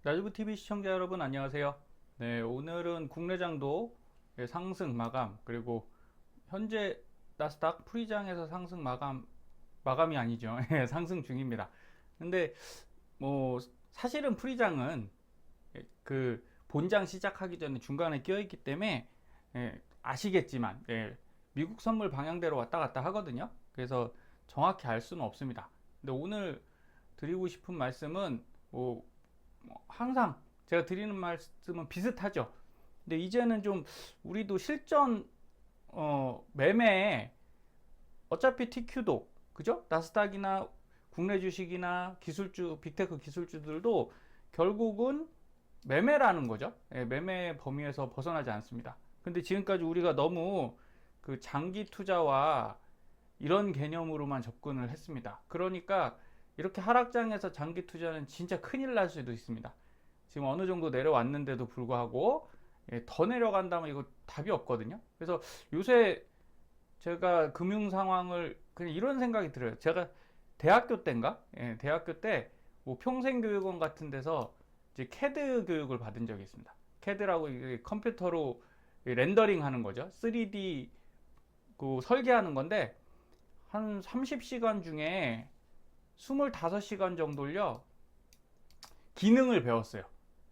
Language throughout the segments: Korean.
라이브TV 시청자 여러분 안녕하세요. 네, 오늘은 국내장도 상승 마감, 그리고 현재 나스닥 프리장에서 상승 마감이 아니죠. 상승 중입니다. 근데 뭐 사실은 프리장은 그 본장 시작하기 전에 중간에 끼어 있기 때문에 아시겠지만 미국 선물 방향대로 왔다 갔다 하거든요. 그래서 정확히 알 수는 없습니다. 근데 오늘 드리고 싶은 말씀은 항상 제가 드리는 말씀은 비슷하죠. 근데 이제는 좀 우리도 실전 매매에 어차피 TQ도 그죠? 나스닥이나 국내 주식이나 기술주, 빅테크 기술주들도 결국은 매매라는 거죠. 매매 범위에서 벗어나지 않습니다. 근데 지금까지 우리가 너무 그 장기 투자와 이런 개념으로만 접근을 했습니다. 그러니까 이렇게 하락장에서 장기 투자는 진짜 큰일 날 수도 있습니다. 지금 어느 정도 내려왔는데도 불구하고 더 내려간다면 이거 답이 없거든요. 그래서 요새 제가 금융 상황을 그냥 이런 생각이 들어요. 제가 대학교 때인가? 대학교 때 뭐 평생교육원 같은 데서 이제 캐드 교육을 받은 적이 있습니다. 캐드라고 컴퓨터로 렌더링 하는 거죠. 3D 그 설계하는 건데 한 30시간 중에 25시간 정도를요 기능을 배웠어요.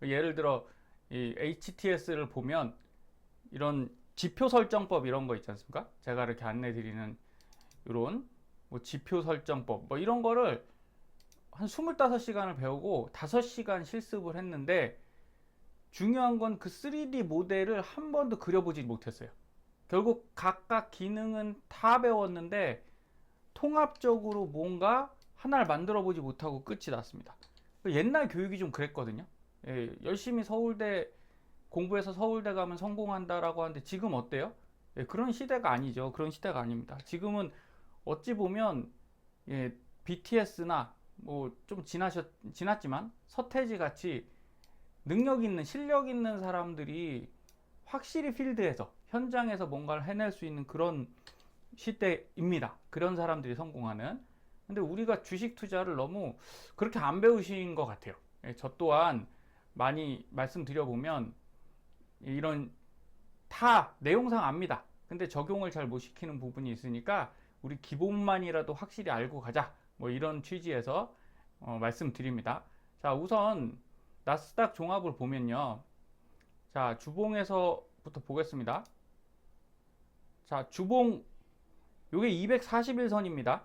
예를 들어 이 HTS를 보면 이런 지표 설정법 이런 거 있지 않습니까? 제가 이렇게 안내 드리는 이런 뭐 지표 설정법 뭐 이런 거를 한 25시간을 배우고 5시간 실습을 했는데, 중요한 건 그 3D 모델을 한 번도 그려보지 못했어요. 결국 각각 기능은 다 배웠는데 통합적으로 뭔가 하나를 만들어 보지 못하고 끝이 났습니다. 옛날 교육이 좀 그랬거든요. 열심히 서울대 공부해서 서울대 가면 성공한다라고 하는데 지금 어때요? 그런 시대가 아니죠. 그런 시대가 아닙니다. 지금은 어찌 보면 BTS나 뭐 좀 지났지만 서태지 같이 능력 있는 실력 있는 사람들이 확실히 필드에서 현장에서 뭔가를 해낼 수 있는 그런 시대입니다. 그런 사람들이 성공하는. 근데 우리가 주식 투자를 너무 그렇게 안 배우신 것 같아요. 저 또한 많이 말씀드려보면 이런 다 내용상 압니다. 근데 적용을 잘 못 시키는 부분이 있으니까 우리 기본만이라도 확실히 알고 가자. 뭐 이런 취지에서 말씀드립니다. 자, 우선 나스닥 종합을 보면요. 자, 주봉에서부터 보겠습니다. 자, 주봉 요게 241선입니다.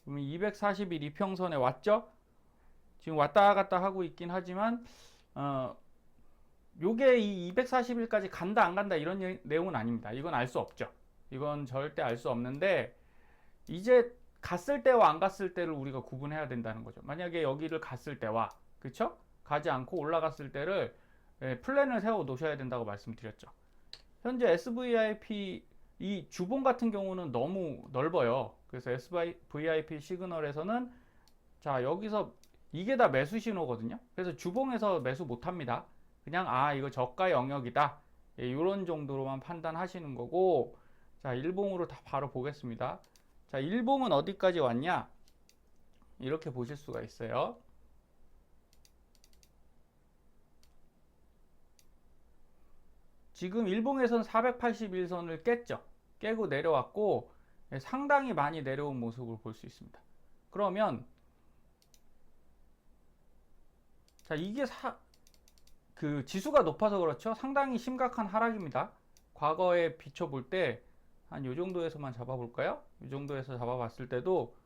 그러면 241 이평선에 왔죠? 지금 왔다 갔다 하고 있긴 하지만 요게 이 241까지 간다 안 간다 이런 내용은 아닙니다. 이건 알 수 없죠. 이건 절대 알 수 없는데 이제 갔을 때와 안 갔을 때를 우리가 구분해야 된다는 거죠. 만약에 여기를 갔을 때와 그쵸? 가지 않고 올라갔을 때를 플랜을 세워 놓으셔야 된다고 말씀드렸죠. 현재 SVIP 이 주봉 같은 경우는 너무 넓어요. 그래서 SVIP 시그널에서는 자 여기서 이게 다 매수 신호거든요. 그래서 주봉에서 매수 못합니다. 그냥 이거 저가 영역이다 이런 정도로만 판단하시는 거고, 자 일봉으로 다 바로 보겠습니다. 자 일봉은 어디까지 왔냐 이렇게 보실 수가 있어요. 지금 일봉에선 481선을 깼죠. 깨고 내려왔고 상당히 많이 내려온 모습을 볼 수 있습니다. 그러면 자 이게 그 지수가 높아서 그렇죠. 상당히 심각한 하락입니다. 과거에 비춰볼 때 한 요 정도에서만 잡아볼까요? 요 정도에서 잡아봤을 때도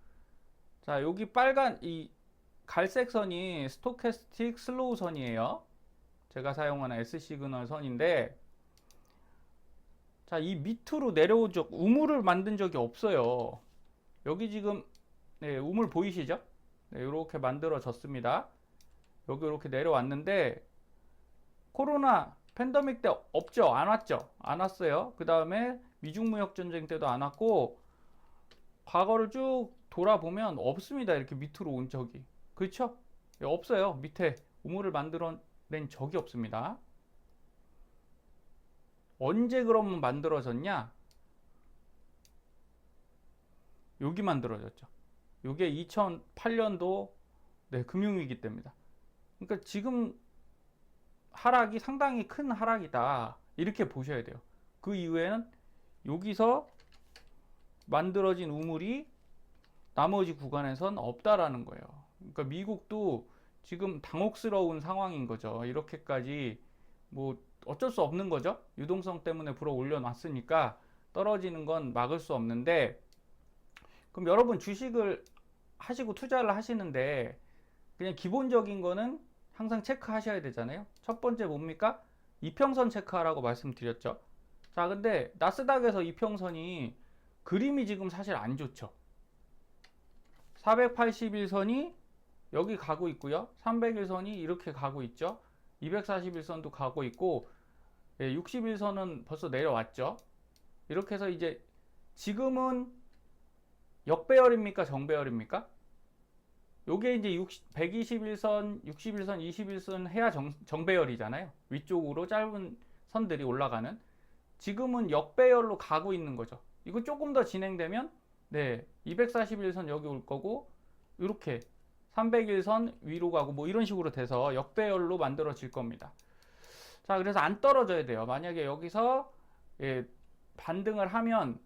자 여기 빨간 이 갈색 선이 스토캐스틱 슬로우 선이에요. 제가 사용하는 S 시그널 선인데, 자, 이 밑으로 내려온 우물을 만든 적이 없어요. 여기 지금, 우물 보이시죠? 네, 이렇게 만들어졌습니다. 여기 이렇게 내려왔는데, 코로나 팬데믹 때 없죠? 안 왔죠? 안 왔어요. 그 다음에 미중무역전쟁 때도 안 왔고, 과거를 쭉 돌아보면 없습니다. 이렇게 밑으로 온 적이. 그렇죠? 없어요. 밑에 우물을 만들어낸 적이 없습니다. 언제 그러면 만들어졌냐? 여기 만들어졌죠. 이게 2008년도 금융위기 때입니다. 그러니까 지금 하락이 상당히 큰 하락이다, 이렇게 보셔야 돼요. 그 이후에는 여기서 만들어진 우물이 나머지 구간에선 없다라는 거예요. 그러니까 미국도 지금 당혹스러운 상황인 거죠. 이렇게까지 뭐 어쩔 수 없는 거죠. 유동성 때문에 불어 올려놨으니까 떨어지는 건 막을 수 없는데, 그럼 여러분 주식을 하시고 투자를 하시는데 그냥 기본적인 거는 항상 체크하셔야 되잖아요. 첫 번째 뭡니까? 이평선 체크하라고 말씀드렸죠. 자, 근데 나스닥에서 이평선이 그림이 지금 사실 안 좋죠. 481선이 여기 가고 있고요. 301선이 이렇게 가고 있죠. 241선도 가고 있고, 61선은 벌써 내려왔죠. 이렇게 해서 이제 지금은 역배열입니까? 정배열입니까? 요게 이제 121선, 61선, 21선 해야 정배열이잖아요. 위쪽으로 짧은 선들이 올라가는. 지금은 역배열로 가고 있는 거죠. 이거 조금 더 진행되면 241선 여기 올 거고, 이렇게 301선 위로 가고 뭐 이런 식으로 돼서 역배열로 만들어질 겁니다. 자, 그래서 안 떨어져야 돼요. 만약에 여기서 반등을 하면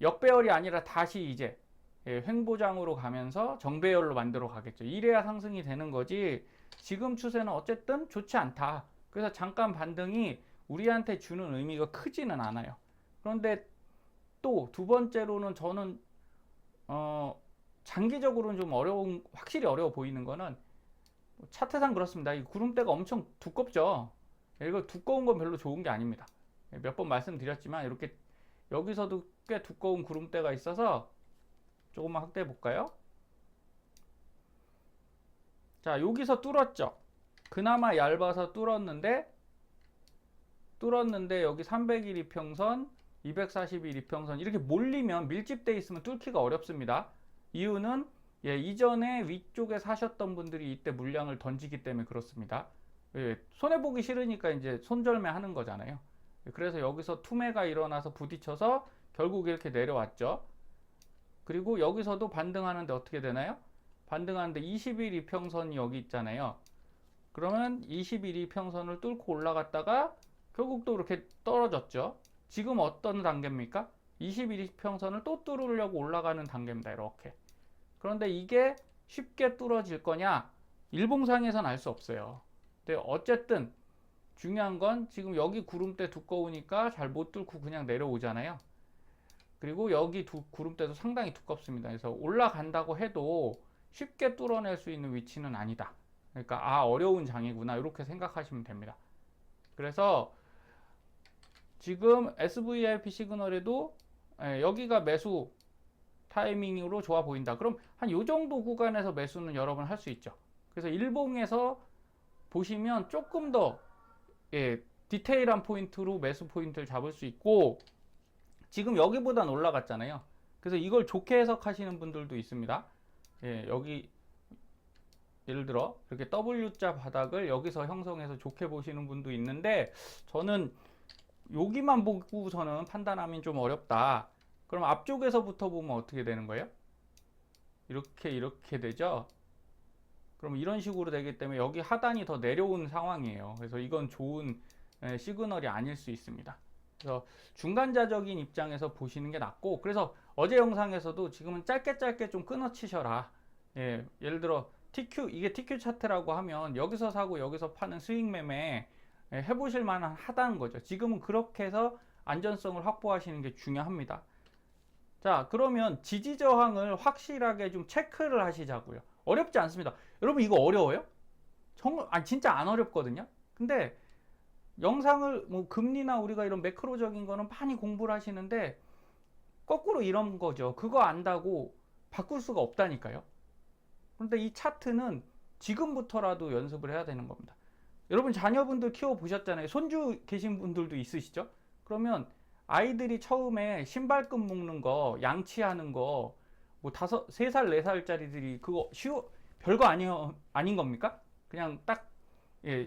역배열이 아니라 다시 이제 횡보장으로 가면서 정배열로 만들어 가겠죠. 이래야 상승이 되는 거지, 지금 추세는 어쨌든 좋지 않다. 그래서 잠깐 반등이 우리한테 주는 의미가 크지는 않아요. 그런데 또 두 번째로는 저는 장기적으로는 좀 확실히 어려워 보이는 거는, 차트상 그렇습니다. 이 구름대가 엄청 두껍죠. 이거 두꺼운 건 별로 좋은 게 아닙니다. 몇 번 말씀드렸지만 이렇게 여기서도 꽤 두꺼운 구름대가 있어서 조금만 확대해 볼까요? 자, 여기서 뚫었죠. 그나마 얇아서 뚫었는데 여기 300일 이평선, 240일 이평선 이렇게 몰리면, 밀집돼 있으면 뚫기가 어렵습니다. 이유는 이전에 위쪽에 사셨던 분들이 이때 물량을 던지기 때문에 그렇습니다. 손해보기 싫으니까 이제 손절매 하는 거잖아요. 그래서 여기서 투매가 일어나서 부딪혀서 결국 이렇게 내려왔죠. 그리고 여기서도 반등하는데 어떻게 되나요? 반등하는데 20일 이평선이 여기 있잖아요. 그러면 20일 이평선을 뚫고 올라갔다가 결국 또 이렇게 떨어졌죠. 지금 어떤 단계입니까? 20일 이평선을 또 뚫으려고 올라가는 단계입니다. 이렇게. 그런데 이게 쉽게 뚫어질 거냐? 일봉상에선 알 수 없어요. 근데 어쨌든 중요한 건 지금 여기 구름대 두꺼우니까 잘 못 뚫고 그냥 내려오잖아요. 그리고 여기 구름대도 상당히 두껍습니다. 그래서 올라간다고 해도 쉽게 뚫어낼 수 있는 위치는 아니다. 그러니까 어려운 장이구나, 이렇게 생각하시면 됩니다. 그래서 지금 SVIP 시그널에도 여기가 매수 타이밍으로 좋아 보인다. 그럼 한 요 정도 구간에서 매수는 여러분 할 수 있죠. 그래서 일봉에서 보시면 조금 더 디테일한 포인트로 매수 포인트를 잡을 수 있고, 지금 여기보단 올라갔잖아요. 그래서 이걸 좋게 해석하시는 분들도 있습니다. 여기 예를 들어 이렇게 W자 바닥을 여기서 형성해서 좋게 보시는 분도 있는데, 저는 여기만 보고서는 판단하면 좀 어렵다. 그럼 앞쪽에서부터 보면 어떻게 되는 거예요? 이렇게 되죠. 그럼 이런 식으로 되기 때문에 여기 하단이 더 내려온 상황이에요. 그래서 이건 좋은 시그널이 아닐 수 있습니다. 그래서 중간자적인 입장에서 보시는 게 낫고, 그래서 어제 영상에서도 지금은 짧게 좀 끊어치셔라. 예를 들어 이게 TQ 차트라고 하면 여기서 사고 여기서 파는 스윙 매매 해보실 만한 하다는 거죠. 지금은 그렇게 해서 안전성을 확보하시는 게 중요합니다. 자, 그러면 지지 저항을 확실하게 좀 체크를 하시자고요. 어렵지 않습니다. 여러분 이거 어려워요? 진짜 안 어렵거든요. 근데 영상을 금리나 우리가 이런 매크로적인 거는 많이 공부를 하시는데 거꾸로 이런 거죠. 그거 안다고 바꿀 수가 없다니까요. 그런데 이 차트는 지금부터라도 연습을 해야 되는 겁니다. 여러분 자녀분들 키워 보셨잖아요. 손주 계신 분들도 있으시죠? 그러면 아이들이 처음에 신발끈 묶는 거, 양치하는 거, 뭐 3살, 4살짜리들이 그거 별거 아닌 겁니까? 그냥 딱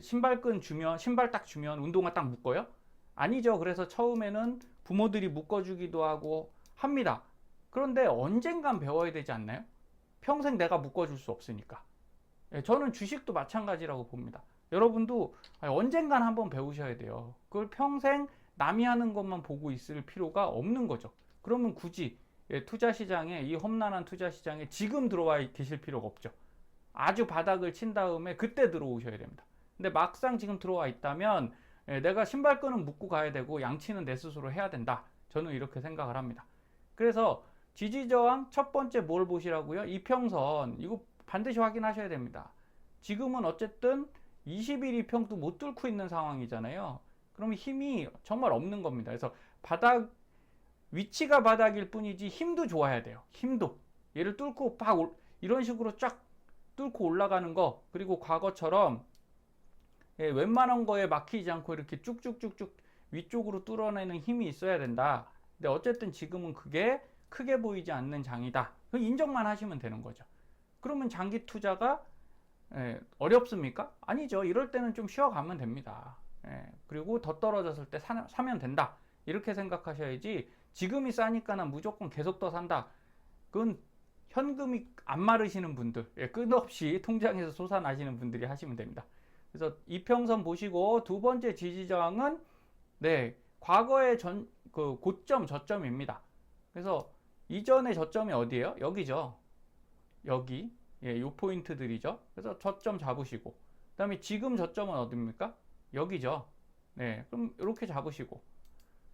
신발끈 주면, 신발 딱 주면 운동화 딱 묶어요? 아니죠. 그래서 처음에는 부모들이 묶어주기도 하고 합니다. 그런데 언젠간 배워야 되지 않나요? 평생 내가 묶어줄 수 없으니까. 저는 주식도 마찬가지라고 봅니다. 여러분도 언젠간 한번 배우셔야 돼요. 그걸 평생 남이 하는 것만 보고 있을 필요가 없는 거죠. 그러면 굳이 투자 시장에, 이 험난한 투자 시장에 지금 들어와 계실 필요가 없죠. 아주 바닥을 친 다음에 그때 들어오셔야 됩니다. 근데 막상 지금 들어와 있다면 내가 신발끈은 묶고 가야 되고 양치는 내 스스로 해야 된다. 저는 이렇게 생각을 합니다. 그래서 지지저항 첫 번째 뭘 보시라고요? 이평선, 이거 반드시 확인하셔야 됩니다. 지금은 어쨌든 20일 이평도 못 뚫고 있는 상황이잖아요. 그러면 힘이 정말 없는 겁니다. 그래서 바닥, 위치가 바닥일 뿐이지 힘도 좋아야 돼요. 힘도. 얘를 뚫고 팍 이런 식으로 쫙 뚫고 올라가는 거, 그리고 과거처럼 웬만한 거에 막히지 않고 이렇게 쭉쭉쭉쭉 위쪽으로 뚫어내는 힘이 있어야 된다. 근데 어쨌든 지금은 그게 크게 보이지 않는 장이다. 인정만 하시면 되는 거죠. 그러면 장기 투자가 어렵습니까? 아니죠. 이럴 때는 좀 쉬어가면 됩니다. 그리고 더 떨어졌을 때 사면 된다. 이렇게 생각하셔야지 지금이 싸니까 난 무조건 계속 더 산다. 그건 현금이 안 마르시는 분들, 끝없이 통장에서 솟아나시는 분들이 하시면 됩니다. 그래서 이평선 보시고 두 번째 지지저항은 과거의 그 고점 저점입니다. 그래서 이전의 저점이 어디예요? 여기죠. 여기. 요 포인트들이죠. 그래서 저점 잡으시고, 그 다음에 지금 저점은 어디입니까? 여기죠. 그럼 이렇게 잡으시고,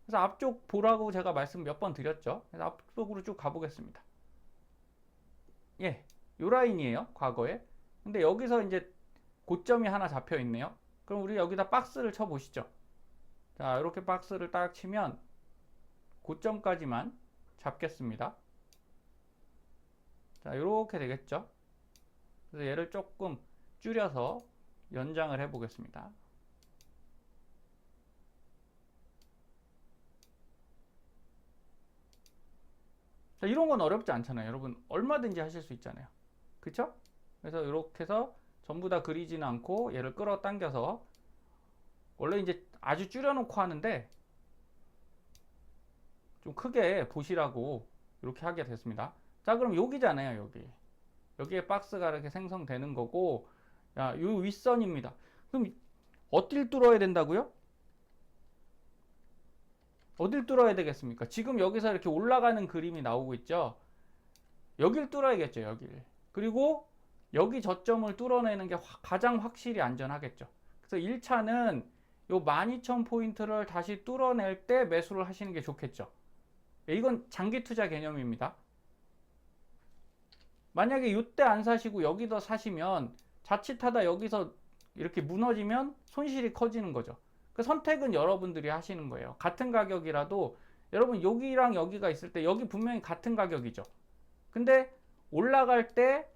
그래서 앞쪽 보라고 제가 말씀 몇 번 드렸죠. 그래서 앞쪽으로 쭉 가보겠습니다. 요 라인이에요. 과거에. 근데 여기서 이제 고점이 하나 잡혀 있네요. 그럼 우리 여기다 박스를 쳐 보시죠. 자, 이렇게 박스를 딱 치면 고점까지만 잡겠습니다. 자, 이렇게 되겠죠. 그래서 얘를 조금 줄여서 연장을 해 보겠습니다. 자, 이런 건 어렵지 않잖아요. 여러분 얼마든지 하실 수 있잖아요. 그쵸? 그래서 이렇게 해서 전부 다 그리지는 않고 얘를 끌어당겨서, 원래 이제 아주 줄여놓고 하는데 좀 크게 보시라고 이렇게 하게 됐습니다. 자, 그럼 여기잖아요. 여기에 박스가 이렇게 생성되는 거고, 야, 요 윗선입니다. 그럼 어딜 뚫어야 된다고요? 어딜 뚫어야 되겠습니까? 지금 여기서 이렇게 올라가는 그림이 나오고 있죠. 여길 뚫어야겠죠. 여길. 그리고 여기 저점을 뚫어내는 게 가장 확실히 안전하겠죠. 그래서 1차는 요 12,000포인트를 다시 뚫어낼 때 매수를 하시는 게 좋겠죠. 이건 장기 투자 개념입니다. 만약에 이때 안 사시고 여기서 사시면 자칫하다 여기서 이렇게 무너지면 손실이 커지는 거죠. 그 선택은 여러분들이 하시는 거예요. 같은 가격이라도 여러분 여기랑 여기가 있을 때 여기 분명히 같은 가격이죠. 근데 올라갈 때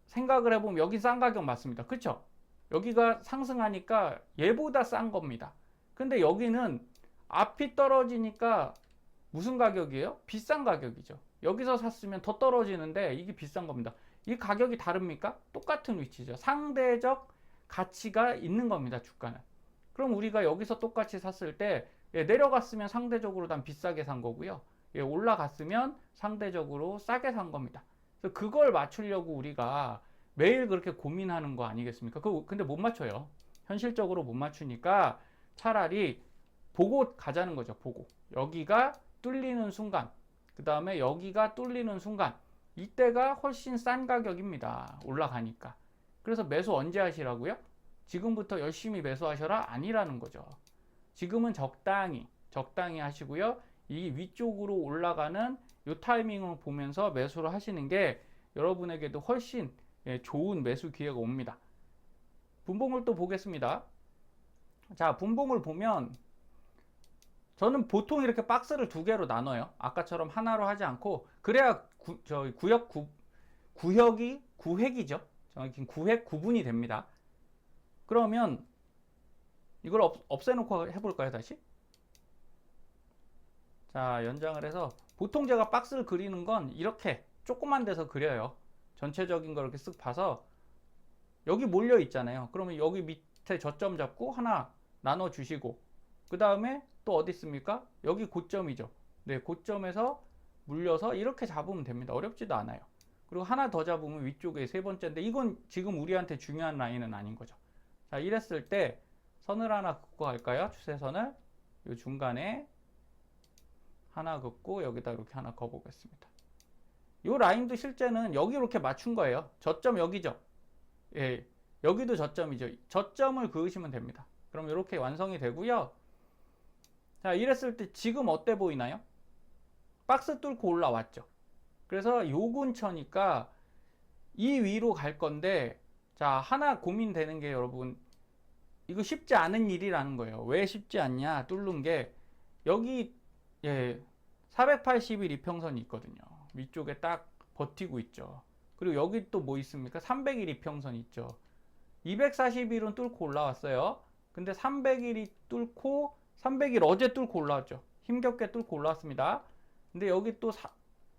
생각을 해보면 여기 싼 가격 맞습니다. 그쵸? 여기가 상승하니까 얘보다 싼 겁니다. 근데 여기는 앞이 떨어지니까 무슨 가격이에요? 비싼 가격이죠. 여기서 샀으면 더 떨어지는데 이게 비싼 겁니다. 이 가격이 다릅니까? 똑같은 위치죠. 상대적 가치가 있는 겁니다. 주가는. 그럼 우리가 여기서 똑같이 샀을 때 내려갔으면 상대적으로 난 비싸게 산 거고요. 올라갔으면 상대적으로 싸게 산 겁니다. 그래서 그걸 맞추려고 우리가 매일 그렇게 고민하는 거 아니겠습니까? 근데 못 맞춰요. 현실적으로 못 맞추니까 차라리 보고 가자는 거죠. 보고. 여기가 뚫리는 순간, 그 다음에 여기가 뚫리는 순간, 이때가 훨씬 싼 가격입니다. 올라가니까. 그래서 매수 언제 하시라고요? 지금부터 열심히 매수하셔라? 아니라는 거죠. 지금은 적당히 하시고요. 이 위쪽으로 올라가는 이 타이밍을 보면서 매수를 하시는 게 여러분에게도 훨씬 좋은 매수 기회가 옵니다. 분봉을 또 보겠습니다. 자, 분봉을 보면 저는 보통 이렇게 박스를 두 개로 나눠요. 아까처럼 하나로 하지 않고, 그래야 구획이 구획이죠. 정확히 구획 구분이 됩니다. 그러면 이걸 없애놓고 해볼까요, 다시? 자, 연장을 해서, 보통 제가 박스를 그리는 건 이렇게 조그만 데서 그려요. 전체적인 걸 이렇게 쓱 봐서 여기 몰려 있잖아요. 그러면 여기 밑에 저점 잡고 하나 나눠 주시고, 그 다음에 또 어디 있습니까? 여기 고점이죠. 네, 고점에서 물려서 이렇게 잡으면 됩니다. 어렵지도 않아요. 그리고 하나 더 잡으면 위쪽에 세 번째인데 이건 지금 우리한테 중요한 라인은 아닌 거죠. 자, 이랬을 때 선을 하나 긋고 갈까요? 추세선을 이 중간에 하나 긋고 여기다 이렇게 하나 그어보겠습니다. 이 라인도 실제는 여기 이렇게 맞춘 거예요. 저점 여기죠. 예, 여기도 저점이죠. 저점을 그으시면 됩니다. 그럼 이렇게 완성이 되고요. 자, 이랬을 때 지금 어때 보이나요? 박스 뚫고 올라왔죠. 그래서 요 근처니까 이 위로 갈 건데, 자, 하나 고민되는 게 여러분, 이거 쉽지 않은 일이라는 거예요. 왜 쉽지 않냐? 뚫는 게 여기 480일 이평선이 있거든요. 위쪽에 딱 버티고 있죠. 그리고 여기 또 뭐 있습니까? 300일 이평선 있죠. 240일은 뚫고 올라왔어요. 근데 300일이 뚫고 300일 어제 뚫고 올라왔죠. 힘겹게 뚫고 올라왔습니다. 근데 여기 또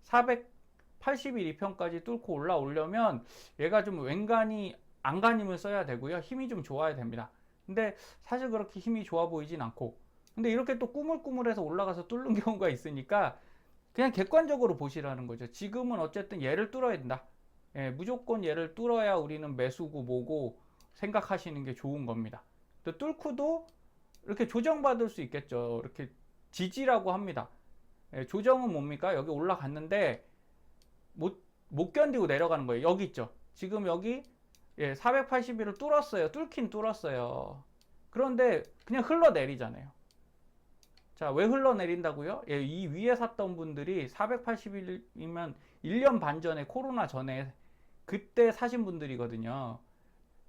480일 이평까지 뚫고 올라오려면 얘가 좀 웬간히 안간힘을 써야 되고요. 힘이 좀 좋아야 됩니다. 근데 사실 그렇게 힘이 좋아 보이진 않고, 근데 이렇게 또 꾸물꾸물해서 올라가서 뚫는 경우가 있으니까 그냥 객관적으로 보시라는 거죠. 지금은 어쨌든 얘를 뚫어야 된다. 예, 무조건 얘를 뚫어야 우리는 매수고 뭐고 생각하시는 게 좋은 겁니다. 또 뚫고도 이렇게 조정받을 수 있겠죠. 이렇게 지지라고 합니다. 예, 조정은 뭡니까? 여기 올라갔는데 못 견디고 내려가는 거예요. 여기 있죠. 지금 여기 480일을 뚫었어요. 뚫긴 뚫었어요. 그런데 그냥 흘러내리잖아요. 자, 왜 흘러내린다고요? 예, 이 위에 샀던 분들이 480일이면 1년 반 전에 코로나 전에 그때 사신 분들이거든요.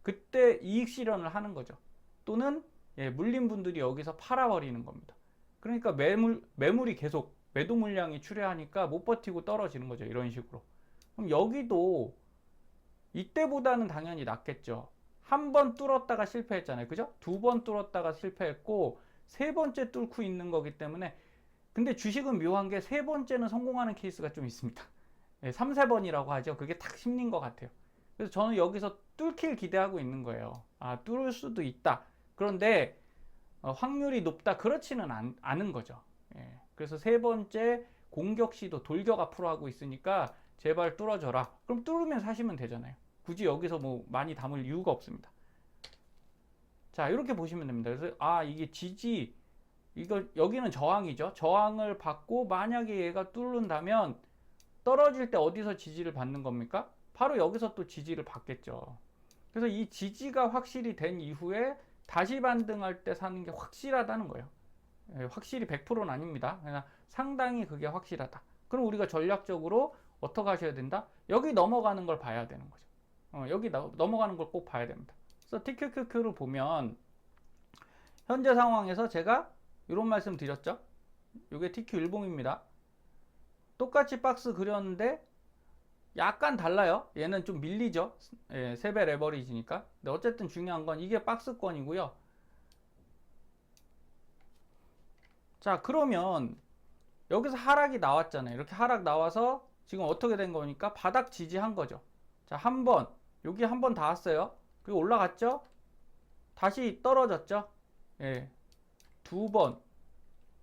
그때 이익 실현을 하는 거죠. 또는 물린 분들이 여기서 팔아버리는 겁니다. 그러니까 매물이 계속 매도 물량이 출회하니까 못 버티고 떨어지는 거죠. 이런 식으로. 그럼 여기도 이때보다는 당연히 낫겠죠. 한 번 뚫었다가 실패했잖아요. 그죠? 두 번 뚫었다가 실패했고 세 번째 뚫고 있는 거기 때문에. 근데 주식은 묘한 게 세 번째는 성공하는 케이스가 좀 있습니다. 3, 4번이라고 하죠. 그게 딱 심리인 것 같아요. 그래서 저는 여기서 뚫길 기대하고 있는 거예요. 아, 뚫을 수도 있다. 그런데 확률이 높다. 그렇지는 않은 거죠. 그래서 세 번째 공격 시도 돌격 앞으로 하고 있으니까 제발 뚫어줘라. 그럼 뚫으면 사시면 되잖아요. 굳이 여기서 뭐 많이 담을 이유가 없습니다. 자, 이렇게 보시면 됩니다. 그래서 이게 지지, 이거 여기는 저항이죠. 저항을 받고 만약에 얘가 뚫는다면 떨어질 때 어디서 지지를 받는 겁니까? 바로 여기서 또 지지를 받겠죠. 그래서 이 지지가 확실히 된 이후에 다시 반등할 때 사는 게 확실하다는 거예요. 확실히 100%는 아닙니다. 그냥 상당히 그게 확실하다. 그럼 우리가 전략적으로 어떻게 하셔야 된다? 여기 넘어가는 걸 봐야 되는 거죠. 여기 넘어가는 걸 꼭 봐야 됩니다. 그래서 TQQQ를 보면 현재 상황에서 제가 이런 말씀 드렸죠. 이게 TQ10입니다. 똑같이 박스 그렸는데 약간 달라요. 얘는 좀 밀리죠. 3배 레버리지니까. 근데 어쨌든 중요한 건 이게 박스권이고요. 자, 그러면 여기서 하락이 나왔잖아요. 이렇게 하락 나와서 지금 어떻게 된 거니까 바닥 지지한 거죠. 자, 한 번, 여기 한 번 닿았어요. 그리고 올라갔죠. 다시 떨어졌죠. 두 번,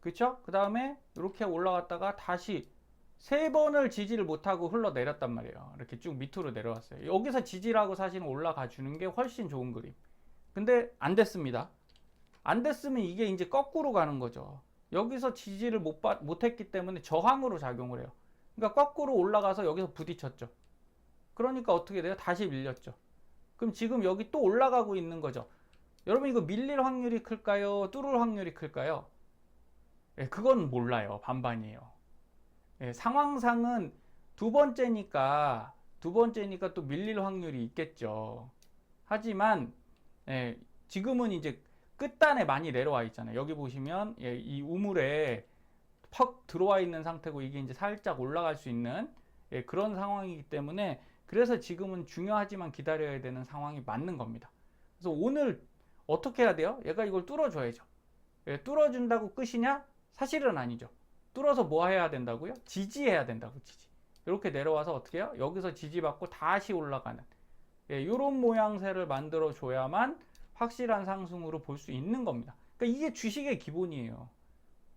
그쵸? 그 다음에 이렇게 올라갔다가 다시 세 번을 지지를 못하고 흘러내렸단 말이에요. 이렇게 쭉 밑으로 내려왔어요. 여기서 지지라고 사실은 올라가 주는 게 훨씬 좋은 그림. 근데 안 됐습니다. 안 됐으면 이게 이제 거꾸로 가는 거죠. 여기서 지지를 못했기 때문에 저항으로 작용을 해요. 그러니까 거꾸로 올라가서 여기서 부딪혔죠. 그러니까 어떻게 돼요? 다시 밀렸죠. 그럼 지금 여기 또 올라가고 있는 거죠. 여러분, 이거 밀릴 확률이 클까요? 뚫을 확률이 클까요? 그건 몰라요. 반반이에요. 상황상은 두 번째니까 또 밀릴 확률이 있겠죠. 하지만 지금은 이제 끝단에 많이 내려와 있잖아요. 여기 보시면 이 우물에 퍽 들어와 있는 상태고 이게 이제 살짝 올라갈 수 있는 그런 상황이기 때문에, 그래서 지금은 중요하지만 기다려야 되는 상황이 맞는 겁니다. 그래서 오늘 어떻게 해야 돼요? 얘가 이걸 뚫어줘야죠. 뚫어준다고 끝이냐? 사실은 아니죠. 뚫어서 뭐 해야 된다고요? 지지해야 된다고. 지지. 이렇게 내려와서 어떻게 해요? 여기서 지지받고 다시 올라가는 이런 모양새를 만들어 줘야만 확실한 상승으로 볼 수 있는 겁니다. 그러니까 이게 주식의 기본이에요.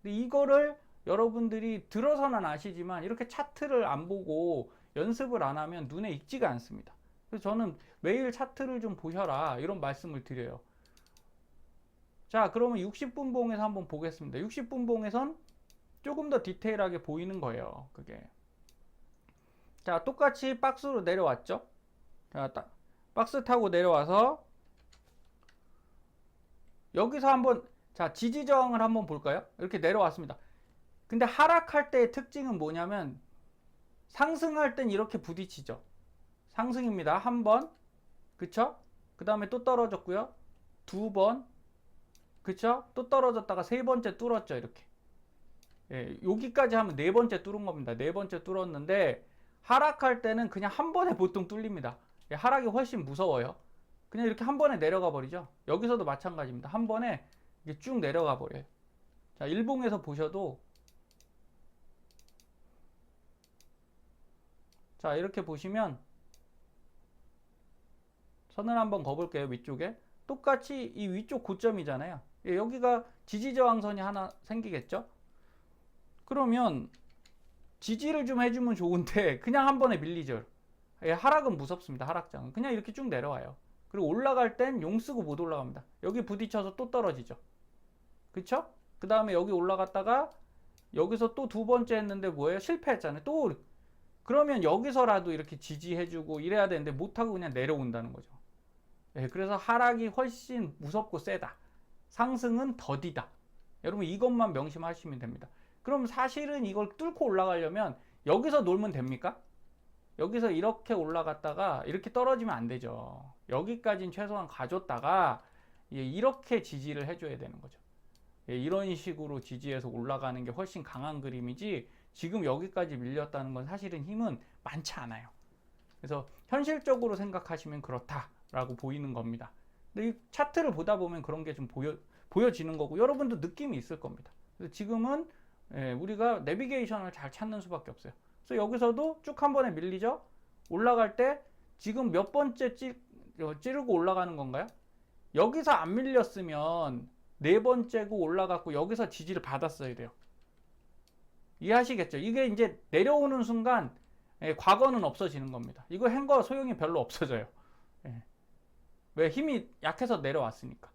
근데 이거를 여러분들이 들어서는 아시지만 이렇게 차트를 안 보고 연습을 안 하면 눈에 익지가 않습니다. 그래서 저는 매일 차트를 좀 보셔라 이런 말씀을 드려요. 자, 그러면 60분 봉에서 한번 보겠습니다. 60분 봉에선 조금 더 디테일하게 보이는 거예요. 그게. 자, 똑같이 박스로 내려왔죠. 자, 박스 타고 내려와서 여기서 한번, 자, 지지 저항을 한번 볼까요? 이렇게 내려왔습니다. 근데 하락할 때의 특징은 뭐냐면 상승할 땐 이렇게 부딪히죠. 상승입니다. 한 번, 그쵸? 그 다음에 또 떨어졌고요. 두 번, 그쵸? 또 떨어졌다가 세 번째 뚫었죠. 이렇게. 예, 여기까지 하면 네 번째 뚫은 겁니다. 네 번째 뚫었는데 하락할 때는 그냥 한 번에 보통 뚫립니다. 예, 하락이 훨씬 무서워요. 그냥 이렇게 한 번에 내려가 버리죠. 여기서도 마찬가지입니다. 한 번에 이게 쭉 내려가 버려요. 자, 일봉에서 보셔도, 자, 이렇게 보시면 선을 한번 그어볼게요. 위쪽에 똑같이 이 위쪽 고점이잖아요. 예, 여기가 지지저항선이 하나 생기겠죠. 그러면 지지를 좀 해주면 좋은데 그냥 한 번에 밀리죠. 예, 하락은 무섭습니다. 하락장은 그냥 이렇게 쭉 내려와요. 그리고 올라갈 땐 용 쓰고 못 올라갑니다. 여기 부딪혀서 또 떨어지죠. 그쵸? 그 다음에 여기 올라갔다가 여기서 또 두 번째 했는데 뭐예요? 실패했잖아요. 또 그러면 여기서라도 이렇게 지지해주고 이래야 되는데 못하고 그냥 내려온다는 거죠. 예, 그래서 하락이 훨씬 무섭고 세다. 상승은 더디다. 여러분 이것만 명심하시면 됩니다. 그럼 사실은 이걸 뚫고 올라가려면 여기서 놀면 됩니까? 여기서 이렇게 올라갔다가 이렇게 떨어지면 안 되죠. 여기까지는 최소한 가줬다가 이렇게 지지를 해줘야 되는 거죠. 이런 식으로 지지해서 올라가는 게 훨씬 강한 그림이지 지금 여기까지 밀렸다는 건 사실은 힘은 많지 않아요. 그래서 현실적으로 생각하시면 그렇다라고 보이는 겁니다. 근데 이 차트를 보다 보면 그런 게 좀 보여지는 거고 여러분도 느낌이 있을 겁니다. 그래서 지금은 우리가 내비게이션을 잘 찾는 수밖에 없어요. 그래서 여기서도 쭉 한 번에 밀리죠. 올라갈 때 지금 몇 번째 찌르고 올라가는 건가요? 여기서 안 밀렸으면 네 번째고 올라갔고 여기서 지지를 받았어야 돼요. 이해하시겠죠? 이게 이제 내려오는 순간 과거는 없어지는 겁니다. 이거 한 거 소용이 별로 없어져요. 왜? 힘이 약해서 내려왔으니까.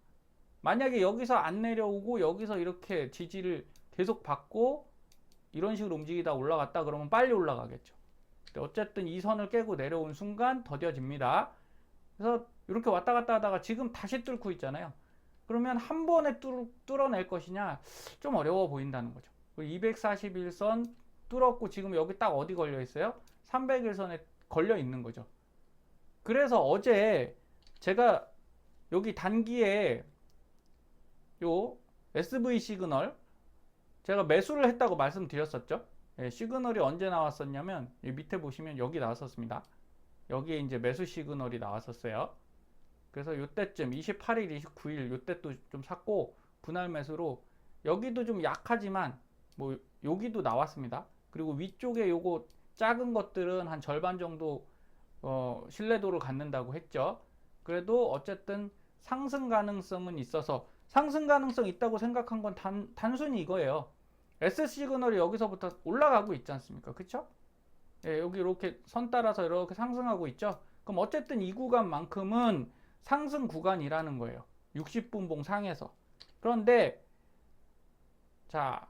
만약에 여기서 안 내려오고 여기서 이렇게 지지를 계속 받고 이런 식으로 움직이다 올라갔다 그러면 빨리 올라가겠죠. 어쨌든 이 선을 깨고 내려온 순간 더뎌집니다. 그래서 이렇게 왔다 갔다 하다가 지금 다시 뚫고 있잖아요. 그러면 한 번에 뚫어낼 것이냐 좀 어려워 보인다는 거죠. 241선 뚫었고 지금 여기 딱 어디 걸려 있어요? 301선에 걸려 있는 거죠. 그래서 어제 제가 여기 단기에 요 SV 시그널 제가 매수를 했다고 말씀드렸었죠. 시그널이 언제 나왔었냐면 밑에 보시면 여기 나왔었습니다. 여기에 이제 매수 시그널이 나왔었어요. 그래서 요때쯤 28일, 29일 요때 또 좀 샀고 분할 매수로 여기도 좀 약하지만 뭐 여기도 나왔습니다. 그리고 위쪽에 요거 작은 것들은 한 절반 정도 신뢰도를 갖는다고 했죠. 그래도 어쨌든 상승 가능성은 있어서 상승 가능성 있다고 생각한 건 단순히 이거예요. S 시그널이 여기서부터 올라가고 있지 않습니까? 그쵸? 예, 여기 이렇게 선 따라서 이렇게 상승하고 있죠. 그럼 어쨌든 이 구간만큼은 상승 구간이라는 거예요. 60분 봉 상에서. 그런데 자,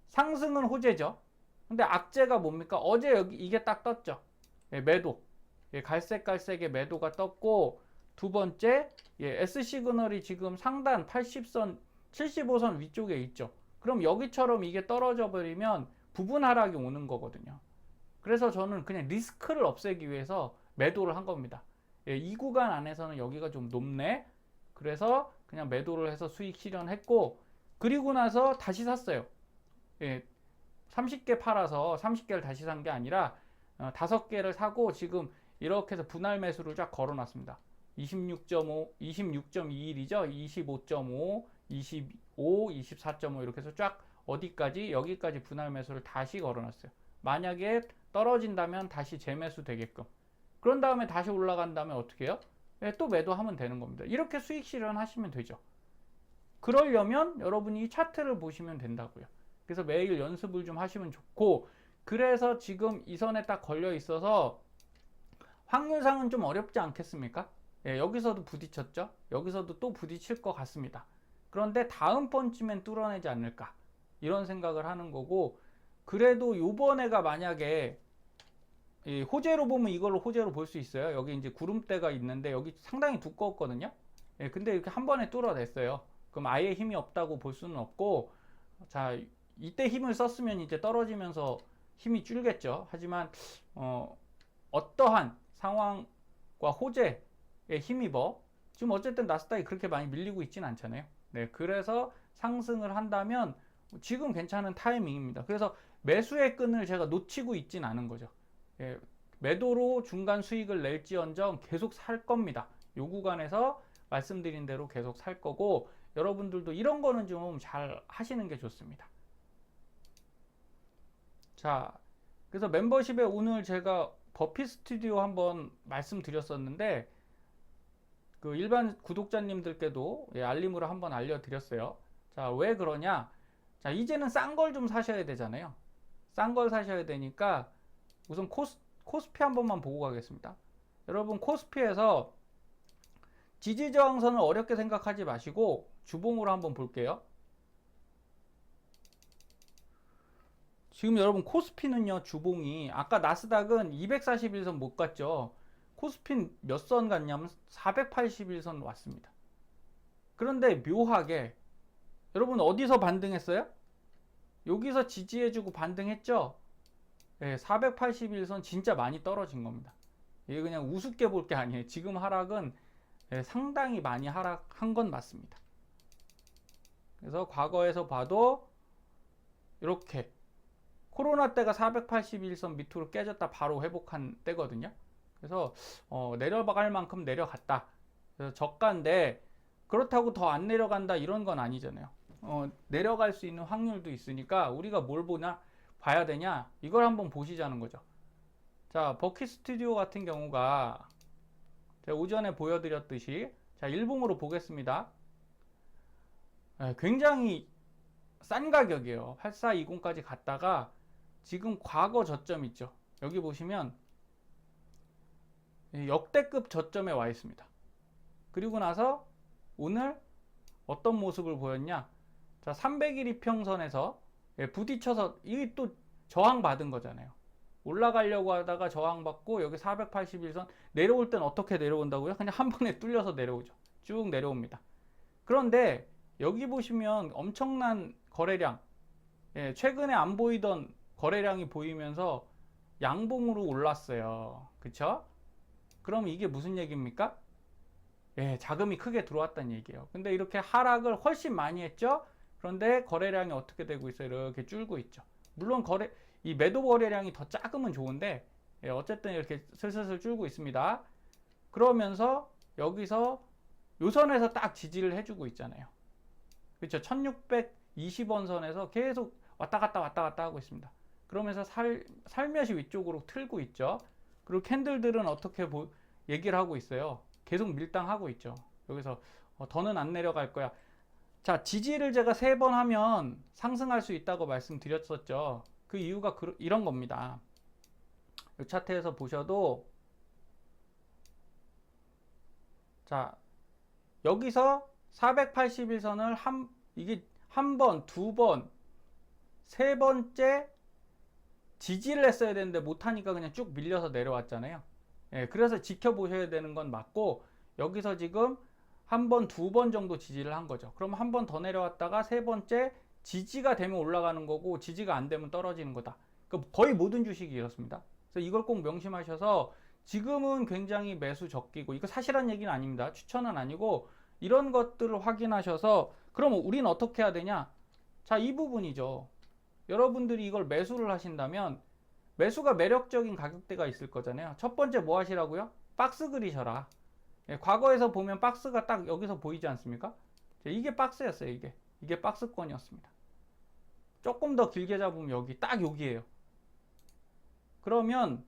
상승은 호재죠. 근데 악재가 뭡니까? 어제 여기 이게 딱 떴죠. 예, 매도. 예, 갈색의 매도가 떴고 두 번째 S 시그널이 지금 상단 80선, 75선 위쪽에 있죠. 그럼 여기처럼 이게 떨어져 버리면 부분 하락이 오는 거거든요. 그래서 저는 그냥 리스크를 없애기 위해서 매도를 한 겁니다. 예, 이 구간 안에서는 여기가 좀 높네. 그래서 그냥 매도를 해서 수익 실현했고 그리고 나서 다시 샀어요. 예, 30개 팔아서 30개를 다시 산 게 아니라 5개를 사고 지금 이렇게 해서 분할 매수를 쫙 걸어놨습니다. 26.5, 26.21이죠. 25.5, 25, 24.5 이렇게 해서 쫙 어디까지? 여기까지 분할 매수를 다시 걸어놨어요. 만약에 떨어진다면 다시 재매수 되게끔. 그런 다음에 다시 올라간 다음에 어떻게 해요? 네, 또 매도하면 되는 겁니다. 이렇게 수익 실현하시면 되죠. 그러려면 여러분이 이 차트를 보시면 된다고요. 그래서 매일 연습을 좀 하시면 좋고 그래서 지금 이 선에 딱 걸려 있어서 확률상은 좀 어렵지 않겠습니까? 예, 여기서도 부딪혔죠. 여기서도 또 부딪힐 것 같습니다. 그런데 다음번쯤엔 뚫어내지 않을까, 이런 생각을 하는 거고, 그래도 요번에가 만약에 호재로 보면 이걸로 호재로 볼 수 있어요. 여기 이제 구름대가 있는데 여기 상당히 두꺼웠거든요. 예, 근데 이렇게 한 번에 뚫어냈어요. 그럼 아예 힘이 없다고 볼 수는 없고, 자, 이때 힘을 썼으면 이제 떨어지면서 힘이 줄겠죠. 하지만 어떠한 상황과 호재에 힘입어 지금 어쨌든 나스닥이 그렇게 많이 밀리고 있진 않잖아요. 네, 그래서 상승을 한다면 지금 괜찮은 타이밍입니다. 그래서 매수의 끈을 제가 놓치고 있진 않은 거죠. 예, 매도로 중간 수익을 낼지언정 계속 살 겁니다. 요 구간에서 말씀드린 대로 계속 살 거고, 여러분들도 이런 거는 좀 잘 하시는 게 좋습니다. 자, 그래서 멤버십에 오늘 제가 버피 스튜디오 한번 말씀드렸었는데, 그 일반 구독자님들께도 알림으로 한번 알려드렸어요. 자, 왜 그러냐? 자, 이제는 싼 걸 좀 사셔야 되잖아요. 싼 걸 사셔야 되니까 우선 코스피 한 번만 보고 가겠습니다. 여러분, 코스피에서 지지저항선을 어렵게 생각하지 마시고 주봉으로 한번 볼게요. 지금 여러분 코스피는요, 주봉이 아까 나스닥은 241선 못 갔죠. 코스피는 몇 선 갔냐면 481선 왔습니다. 그런데 묘하게 여러분 어디서 반등했어요? 여기서 지지해주고 반등했죠. 네, 481선 진짜 많이 떨어진 겁니다. 이게 그냥 우습게 볼 게 아니에요. 지금 하락은 상당히 많이 하락한 건 맞습니다. 그래서 과거에서 봐도 이렇게 코로나 때가 481선 밑으로 깨졌다 바로 회복한 때거든요. 그래서 내려갈 만큼 내려갔다. 그래서 저가인데 그렇다고 더 안 내려간다 이런 건 아니잖아요. 내려갈 수 있는 확률도 있으니까 우리가 뭘 봐야 되냐, 이걸 한번 보시자는 거죠. 자, 버키 스튜디오 같은 경우가 제가 오전에 보여드렸듯이, 자, 일봉으로 보겠습니다. 굉장히 싼 가격이에요. 8420까지 갔다가 지금 과거 저점 있죠. 여기 보시면 역대급 저점에 와 있습니다. 그리고 나서 오늘 어떤 모습을 보였냐? 자, 300일 이평선에서 부딪혀서 이게 또 저항받은 거잖아요. 올라가려고 하다가 저항받고 여기 481선 내려올 땐 어떻게 내려온다고요? 그냥 한 번에 뚫려서 내려오죠. 쭉 내려옵니다. 그런데 여기 보시면 엄청난 거래량, 최근에 안 보이던 거래량이 보이면서 양봉으로 올랐어요. 그쵸? 그럼 이게 무슨 얘기입니까? 자금이 크게 들어왔다는 얘기예요. 근데 이렇게 하락을 훨씬 많이 했죠? 그런데 거래량이 어떻게 되고 있어요? 이렇게 줄고 있죠. 물론 이 매도 거래량이 더 작으면 좋은데, 어쨌든 이렇게 슬슬 줄고 있습니다. 그러면서 여기서 요선에서 딱 지지를 해주고 있잖아요. 그렇죠? 1620원 선에서 계속 왔다 갔다 하고 있습니다. 그러면서 살며시 위쪽으로 틀고 있죠. 그리고 캔들들은 어떻게 얘기를 하고 있어요. 계속 밀당하고 있죠. 여기서 더는 안 내려갈 거야. 자, 지지를 제가 3번 하면 상승할 수 있다고 말씀드렸었죠. 그 이유가 이런 겁니다. 이 차트에서 보셔도, 자, 여기서 481선을 이게 한 번, 두 번, 세 번째 지지를 했어야 되는데 못하니까 그냥 쭉 밀려서 내려왔잖아요. 그래서 지켜보셔야 되는 건 맞고, 여기서 지금 한 번, 두 번 정도 지지를 한 거죠. 그럼 한 번 더 내려왔다가 세 번째 지지가 되면 올라가는 거고, 지지가 안 되면 떨어지는 거다. 거의 모든 주식이 이렇습니다. 그래서 이걸 꼭 명심하셔서, 지금은 굉장히 매수 적기고, 이거 사실한 얘기는 아닙니다. 추천은 아니고, 이런 것들을 확인하셔서, 그럼 우리는 어떻게 해야 되냐? 자, 이 부분이죠. 여러분들이 이걸 매수를 하신다면 매수가 매력적인 가격대가 있을 거잖아요. 첫 번째 뭐 하시라고요? 박스 그리셔라. 과거에서 보면 박스가 딱 여기서 보이지 않습니까? 이게 박스였어요. 이게 박스권이었습니다. 조금 더 길게 잡으면 여기에요. 그러면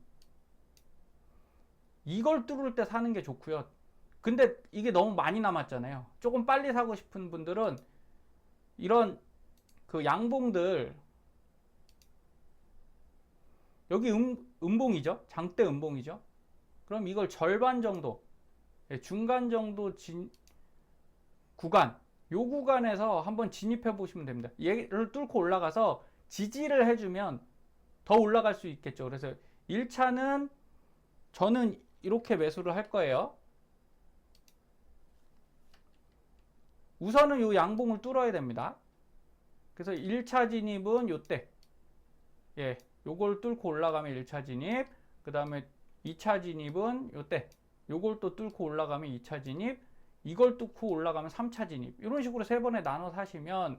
이걸 뚫을 때 사는 게 좋고요. 근데 이게 너무 많이 남았잖아요. 조금 빨리 사고 싶은 분들은 이런 그 양봉들, 여기 음봉이죠. 장대 음봉이죠. 그럼 이걸 절반 정도, 중간 정도 구간, 요 구간에서 한번 진입해 보시면 됩니다. 얘를 뚫고 올라가서 지지를 해주면 더 올라갈 수 있겠죠. 그래서 1차는 저는 이렇게 매수를 할 거예요. 우선은 요 양봉을 뚫어야 됩니다. 그래서 1차 진입은 요때, 요걸 뚫고 올라가면 1차 진입, 그 다음에 2차 진입은 요때, 요걸 또 뚫고 올라가면 2차 진입, 이걸 뚫고 올라가면 3차 진입, 이런 식으로 세 번에 나눠서 하시면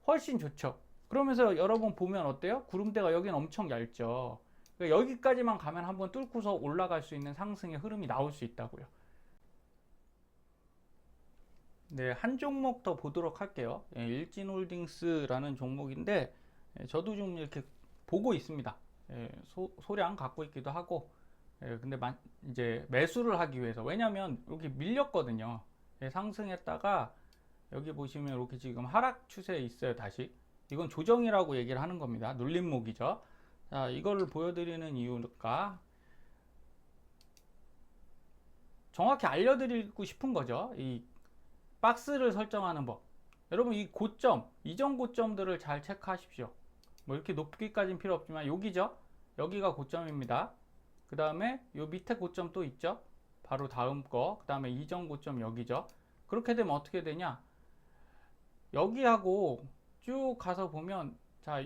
훨씬 좋죠. 그러면서 여러분 보면 어때요? 구름대가 여기는 엄청 얇죠. 그러니까 여기까지만 가면 한번 뚫고서 올라갈 수 있는 상승의 흐름이 나올 수 있다고요. 네, 한 종목 더 보도록 할게요. 일진홀딩스라는 종목인데 저도 좀 이렇게 보고 있습니다. 소량 갖고 있기도 하고, 근데 이제 매수를 하기 위해서, 왜냐면 이렇게 밀렸거든요. 상승했다가 여기 보시면 이렇게 지금 하락 추세에 있어요. 다시 이건 조정이라고 얘기를 하는 겁니다. 눌림목이죠. 자, 이거를 보여드리는 이유가 정확히 알려드리고 싶은 거죠. 이 박스를 설정하는 법. 여러분 이 고점, 이전 고점들을 잘 체크하십시오. 뭐 이렇게 높기까지는 필요 없지만 여기죠. 여기가 고점입니다. 그 다음에 요 밑에 고점 또 있죠. 바로 다음 거. 그 다음에 이전 고점 여기죠. 그렇게 되면 어떻게 되냐? 여기하고 쭉 가서 보면, 자,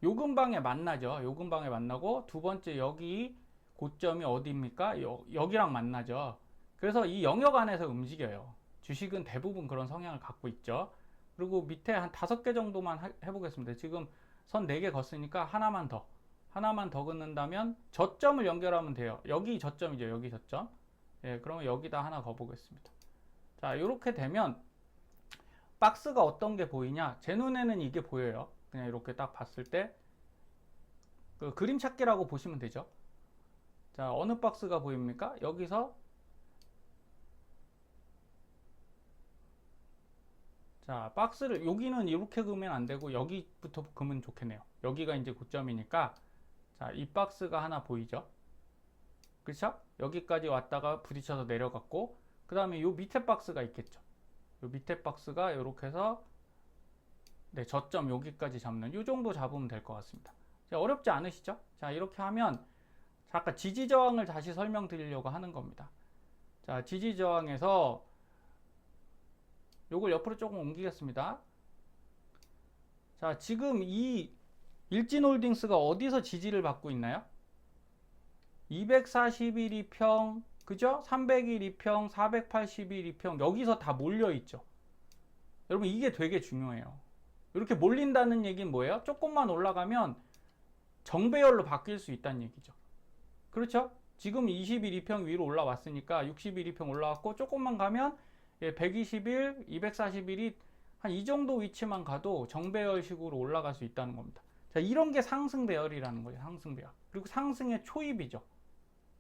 요 근방에 만나죠. 요 근방에 만나고, 두 번째 여기 고점이 어디입니까? 여기랑 만나죠. 그래서 이 영역 안에서 움직여요. 주식은 대부분 그런 성향을 갖고 있죠. 그리고 밑에 한 5개 정도만 해보겠습니다. 지금 선 4개 걷으니까 하나만 더 긋는다면 저점을 연결하면 돼요. 여기 저점이죠. 여기 저점. 그러면 여기다 하나 거보겠습니다. 자, 이렇게 되면 박스가 어떤 게 보이냐? 제 눈에는 이게 보여요. 그냥 이렇게 딱 봤을 때 그 그림 찾기라고 보시면 되죠. 자, 어느 박스가 보입니까? 여기서, 자, 박스를 여기는 이렇게 그으면 안 되고 여기부터 그으면 좋겠네요. 여기가 이제 고점이니까, 자, 이 박스가 하나 보이죠? 그렇죠? 여기까지 왔다가 부딪혀서 내려갔고, 그 다음에 요 밑에 박스가 있겠죠. 요 밑에 박스가 이렇게 해서 저점 여기까지 잡는, 요 정도 잡으면 될 것 같습니다. 자, 어렵지 않으시죠? 자, 이렇게 하면 아까 지지저항을 다시 설명드리려고 하는 겁니다. 자, 지지저항에서 요걸 옆으로 조금 옮기겠습니다. 자, 지금 이 일진홀딩스가 어디서 지지를 받고 있나요? 241 2평, 그죠? 301 2평, 481 2평, 여기서 다 몰려 있죠. 여러분 이게 되게 중요해요. 이렇게 몰린다는 얘기는 뭐예요? 조금만 올라가면 정배열로 바뀔 수 있다는 얘기죠. 그렇죠? 지금 21 2평 위로 올라왔으니까 61 2평 올라왔고, 조금만 가면 121, 241이 한 이 정도 위치만 가도 정배열식으로 올라갈 수 있다는 겁니다. 자, 이런 게 상승배열이라는 거예요. 상승배열. 그리고 상승의 초입이죠.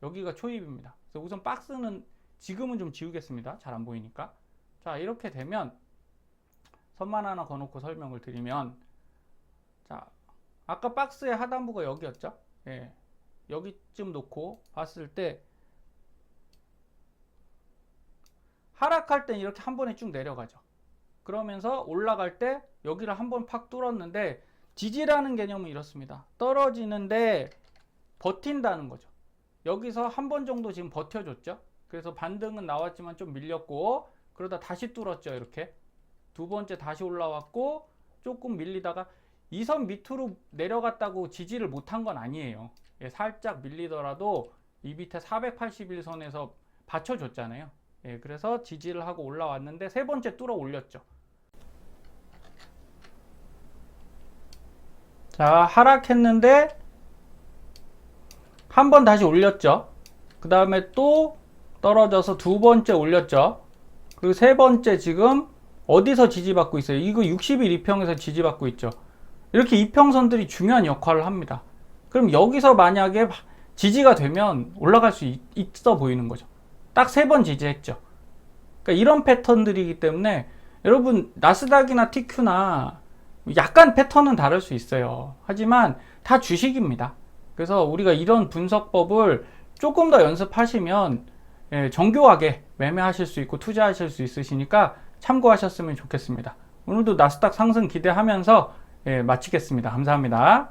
여기가 초입입니다. 그래서 우선 박스는 지금은 좀 지우겠습니다. 잘 안 보이니까. 자, 이렇게 되면 선만 하나 거놓고 설명을 드리면, 자, 아까 박스의 하단부가 여기였죠. 여기쯤 놓고 봤을 때 하락할 땐 이렇게 한 번에 쭉 내려가죠. 그러면서 올라갈 때 여기를 한 번 팍 뚫었는데, 지지라는 개념은 이렇습니다. 떨어지는데 버틴다는 거죠. 여기서 한 번 정도 지금 버텨줬죠. 그래서 반등은 나왔지만 좀 밀렸고, 그러다 다시 뚫었죠. 이렇게 두 번째 다시 올라왔고, 조금 밀리다가 이 선 밑으로 내려갔다고 지지를 못한 건 아니에요. 살짝 밀리더라도 이 밑에 481선에서 받쳐줬잖아요. 그래서 지지를 하고 올라왔는데 세 번째 뚫어 올렸죠. 자, 하락했는데 한 번 다시 올렸죠. 그 다음에 또 떨어져서 두 번째 올렸죠. 그리고 세 번째 지금 어디서 지지받고 있어요? 이거 61 2평에서 지지받고 있죠. 이렇게 이평선들이 중요한 역할을 합니다. 그럼 여기서 만약에 지지가 되면 올라갈 수 있어 보이는 거죠. 딱 세 번 지지했죠. 그러니까 이런 패턴들이기 때문에 여러분 나스닥이나 TQ나 약간 패턴은 다를 수 있어요. 하지만 다 주식입니다. 그래서 우리가 이런 분석법을 조금 더 연습하시면 정교하게 매매하실 수 있고 투자하실 수 있으시니까 참고하셨으면 좋겠습니다. 오늘도 나스닥 상승 기대하면서 마치겠습니다. 감사합니다.